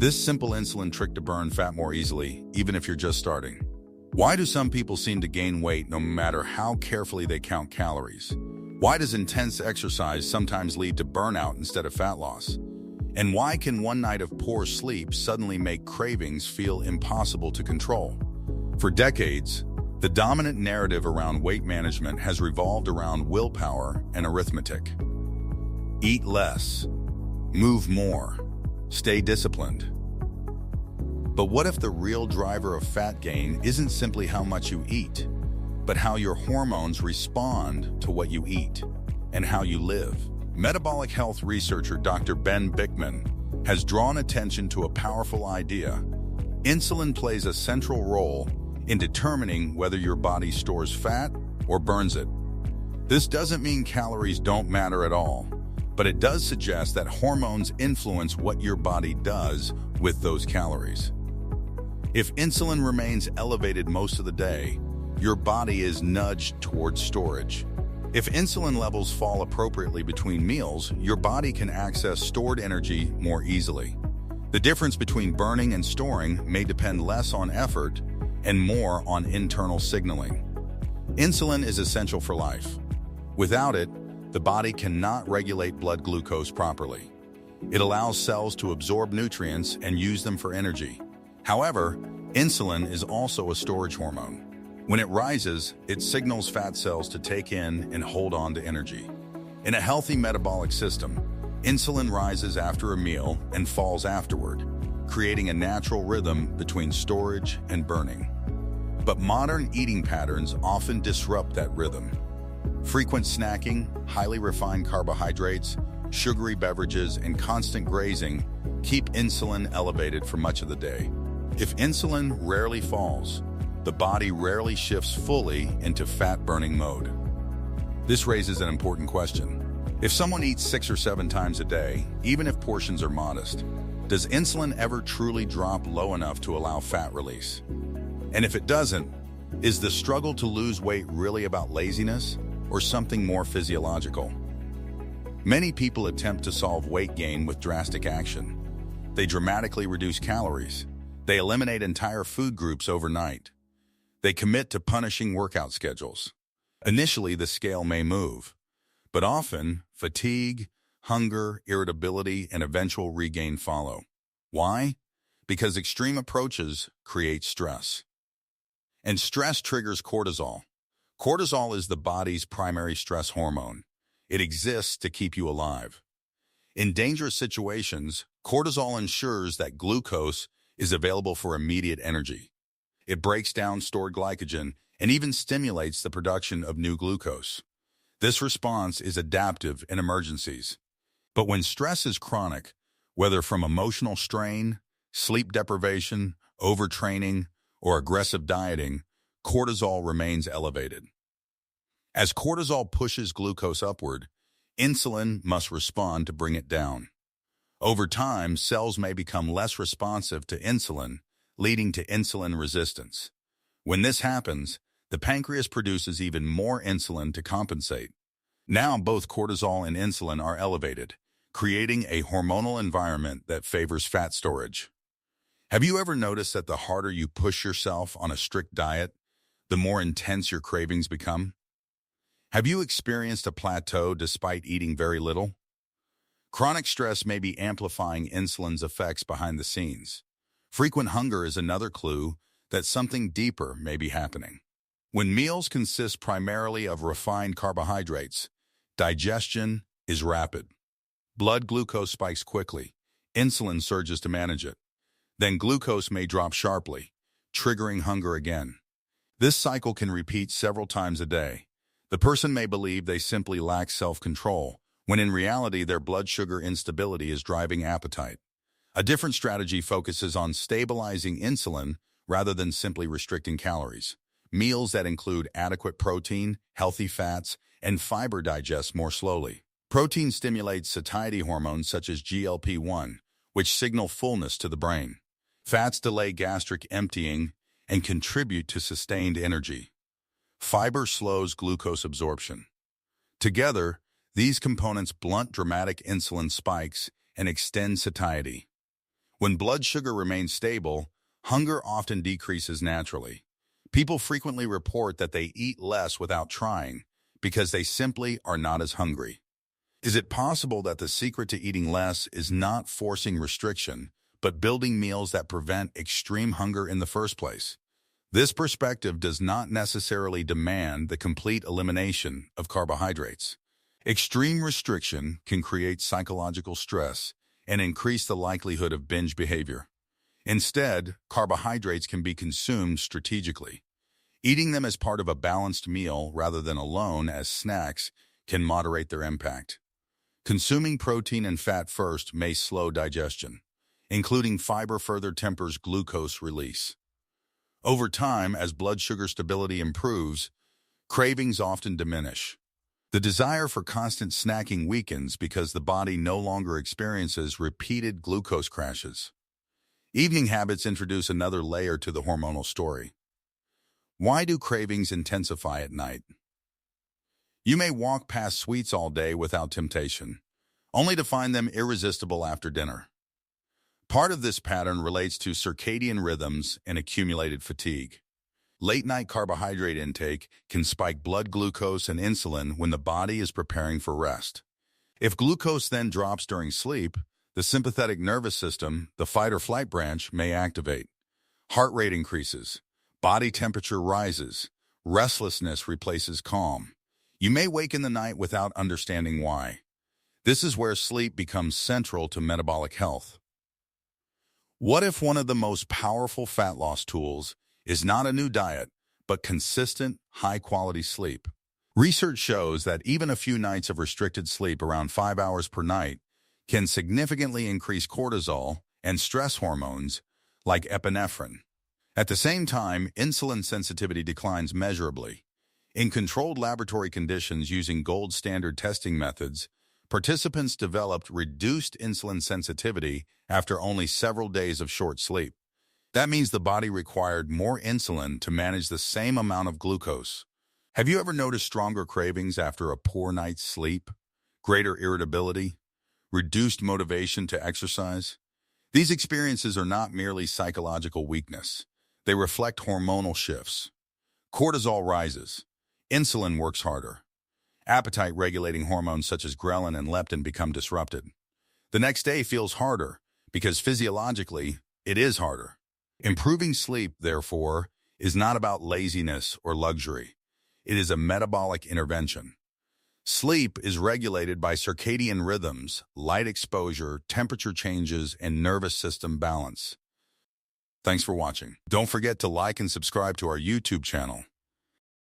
This simple insulin trick to burn fat more easily, even if you're just starting. Why do some people seem to gain weight no matter how carefully they count calories? Why does intense exercise sometimes lead to burnout instead of fat loss? And why can one night of poor sleep suddenly make cravings feel impossible to control? For decades, the dominant narrative around weight management has revolved around willpower and arithmetic. Eat less, move more, stay disciplined. But what if the real driver of fat gain isn't simply how much you eat, but how your hormones respond to what you eat and how you live? Metabolic health researcher Dr. Ben Bikman has drawn attention to a powerful idea. Insulin plays a central role in determining whether your body stores fat or burns it. This doesn't mean calories don't matter at all, but it does suggest that hormones influence what your body does with those calories. If insulin remains elevated most of the day, your body is nudged towards storage. If insulin levels fall appropriately between meals, your body can access stored energy more easily. The difference between burning and storing may depend less on effort and more on internal signaling. Insulin is essential for life. Without it, the body cannot regulate blood glucose properly. It allows cells to absorb nutrients and use them for energy. However, insulin is also a storage hormone. When it rises, it signals fat cells to take in and hold on to energy. In a healthy metabolic system, insulin rises after a meal and falls afterward, creating a natural rhythm between storage and burning. But modern eating patterns often disrupt that rhythm. Frequent snacking, highly refined carbohydrates, sugary beverages, and constant grazing keep insulin elevated for much of the day. If insulin rarely falls, the body rarely shifts fully into fat-burning mode. This raises an important question. If someone eats 6 or 7 times a day, even if portions are modest, does insulin ever truly drop low enough to allow fat release? And if it doesn't, is the struggle to lose weight really about laziness or something more physiological? Many people attempt to solve weight gain with drastic action. They dramatically reduce calories. They eliminate entire food groups overnight. They commit to punishing workout schedules. Initially, the scale may move, but often fatigue, hunger, irritability, and eventual regain follow. Why? Because extreme approaches create stress. And stress triggers cortisol. Cortisol is the body's primary stress hormone. It exists to keep you alive. In dangerous situations, cortisol ensures that glucose is available for immediate energy. It breaks down stored glycogen and even stimulates the production of new glucose. This response is adaptive in emergencies. But when stress is chronic, whether from emotional strain, sleep deprivation, overtraining, or aggressive dieting, cortisol remains elevated. As cortisol pushes glucose upward, insulin must respond to bring it down. Over time, cells may become less responsive to insulin, leading to insulin resistance. When this happens, the pancreas produces even more insulin to compensate. Now both cortisol and insulin are elevated, creating a hormonal environment that favors fat storage. Have you ever noticed that the harder you push yourself on a strict diet, the more intense your cravings become? Have you experienced a plateau despite eating very little? Chronic stress may be amplifying insulin's effects behind the scenes. Frequent hunger is another clue that something deeper may be happening. When meals consist primarily of refined carbohydrates, digestion is rapid. Blood glucose spikes quickly. Insulin surges to manage it. Then glucose may drop sharply, triggering hunger again. This cycle can repeat several times a day. The person may believe they simply lack self-control, when in reality their blood sugar instability is driving appetite. A different strategy focuses on stabilizing insulin rather than simply restricting calories. Meals that include adequate protein, healthy fats, and fiber digest more slowly. Protein stimulates satiety hormones such as GLP-1, which signal fullness to the brain. Fats delay gastric emptying and contribute to sustained energy. Fiber slows glucose absorption. Together, these components blunt dramatic insulin spikes and extend satiety. When blood sugar remains stable, hunger often decreases naturally. People frequently report that they eat less without trying because they simply are not as hungry. Is it possible that the secret to eating less is not forcing restriction, but building meals that prevent extreme hunger in the first place? This perspective does not necessarily demand the complete elimination of carbohydrates. Extreme restriction can create psychological stress and increase the likelihood of binge behavior. Instead, carbohydrates can be consumed strategically. Eating them as part of a balanced meal rather than alone as snacks can moderate their impact. Consuming protein and fat first may slow digestion. Including fiber further tempers glucose release. Over time, as blood sugar stability improves, cravings often diminish. The desire for constant snacking weakens because the body no longer experiences repeated glucose crashes. Evening habits introduce another layer to the hormonal story. Why do cravings intensify at night? You may walk past sweets all day without temptation, only to find them irresistible after dinner. Part of this pattern relates to circadian rhythms and accumulated fatigue. Late-night carbohydrate intake can spike blood glucose and insulin when the body is preparing for rest. If glucose then drops during sleep, the sympathetic nervous system, the fight-or-flight branch, may activate. Heart rate increases, body temperature rises, restlessness replaces calm. You may wake in the night without understanding why. This is where sleep becomes central to metabolic health. What if one of the most powerful fat loss tools is not a new diet, but consistent, high-quality sleep? Research shows that even a few nights of restricted sleep around 5 hours per night can significantly increase cortisol and stress hormones like epinephrine. At the same time, insulin sensitivity declines measurably. In controlled laboratory conditions using gold standard testing methods, participants developed reduced insulin sensitivity after only several days of short sleep. That means the body required more insulin to manage the same amount of glucose. Have you ever noticed stronger cravings after a poor night's sleep? Greater irritability? Reduced motivation to exercise? These experiences are not merely psychological weakness. They reflect hormonal shifts. Cortisol rises. Insulin works harder. Appetite-regulating hormones such as ghrelin and leptin become disrupted. The next day feels harder because physiologically, it is harder. Improving sleep, therefore, is not about laziness or luxury. It is a metabolic intervention. Sleep is regulated by circadian rhythms, light exposure, temperature changes, and nervous system balance. Thanks for watching. Don't forget to like and subscribe to our YouTube channel.